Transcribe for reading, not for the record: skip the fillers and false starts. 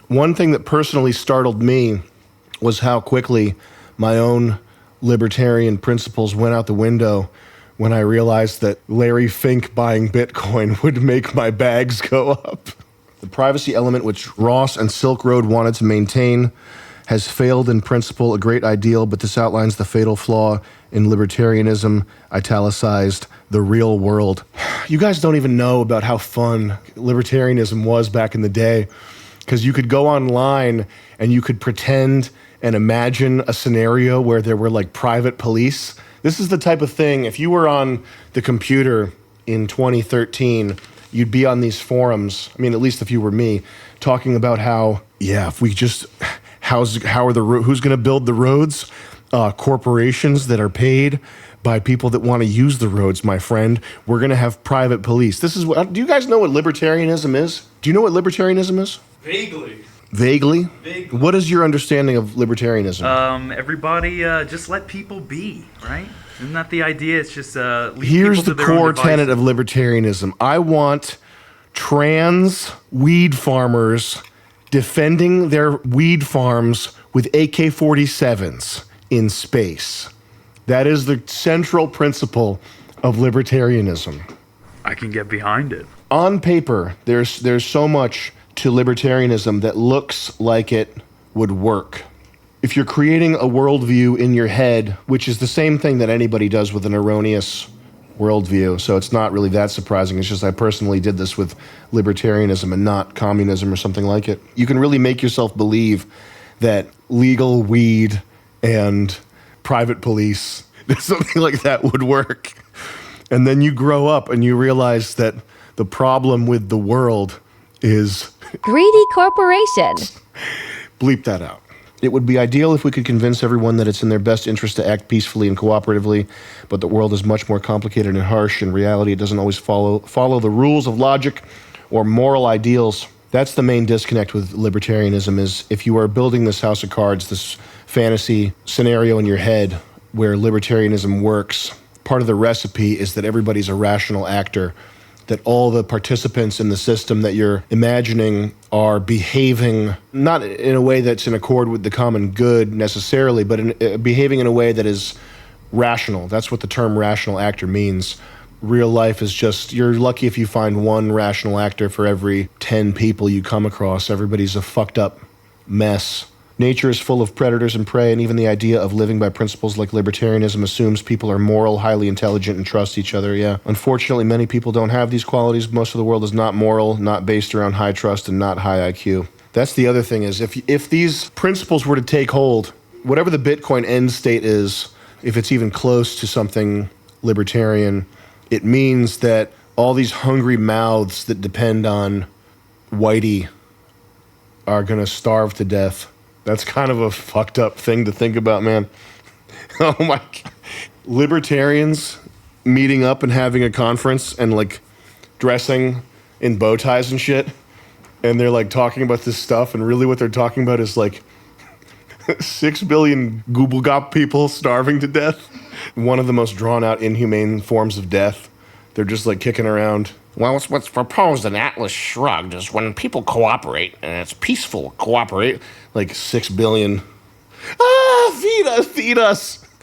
One thing that personally startled me was how quickly my own libertarian principles went out the window when I realized that Larry Fink buying Bitcoin would make my bags go up. The privacy element which Ross and Silk Road wanted to maintain has failed in principle, a great ideal, but this outlines the fatal flaw in libertarianism, italicized, the real world. You guys don't even know about how fun libertarianism was back in the day, because you could go online and you could pretend and imagine a scenario where there were like private police. This is the type of thing, if you were on the computer in 2013, you'd be on these forums, I mean, at least if you were me, talking about how, yeah, if we just, who's going to build the roads? Corporations that are paid by people that want to use the roads, my friend. We're going to have private police. This is what, do you guys know what libertarianism is? Do you know what libertarianism is? Vaguely. Vaguely? Vaguely. What is your understanding of libertarianism? Everybody just let people be, right? Isn't that the idea? It's just leave Here's people the to their core own tenet of devices. libertarianism. I want trans weed farmers defending their weed farms with AK-47s in space. That is the central principle of libertarianism. I can get behind it. On paper, there's so much to libertarianism that looks like it would work. If you're creating a worldview in your head, which is the same thing that anybody does with an erroneous worldview, so it's not really that surprising. It's just I personally did this with libertarianism and not communism or something like it. You can really make yourself believe that legal weed and private police, something like that would work. And then you grow up and you realize that the problem with the world is greedy corporation. Bleep that out. It would be ideal if we could convince everyone that it's in their best interest to act peacefully and cooperatively, but the world is much more complicated and harsh. In reality, it doesn't always follow the rules of logic or moral ideals. That's the main disconnect with libertarianism, is if you are building this house of cards, this fantasy scenario in your head where libertarianism works, part of the recipe is that everybody's a rational actor, that all the participants in the system that you're imagining are behaving not in a way that's in accord with the common good necessarily, but behaving in a way that is rational. That's what the term rational actor means. Real life is just, you're lucky if you find one rational actor for every 10 people you come across. Everybody's a fucked up mess. Nature is full of predators and prey, and even the idea of living by principles like libertarianism assumes people are moral, highly intelligent, and trust each other, yeah. Unfortunately, many people don't have these qualities. Most of the world is not moral, not based around high trust, and not high IQ. That's the other thing is, if these principles were to take hold, whatever the Bitcoin end state is, if it's even close to something libertarian, it means that all these hungry mouths that depend on Whitey are going to starve to death. That's kind of a fucked up thing to think about, man. Oh my God. Libertarians meeting up and having a conference and like dressing in bow ties and shit. And they're like talking about this stuff. And really what they're talking about is like 6 billion Google-gop people starving to death. One of the most drawn out inhumane forms of death. They're just like kicking around. Well, what's proposed in Atlas Shrugged is when people cooperate, and it's peaceful cooperate. Like 6 billion. Feed us.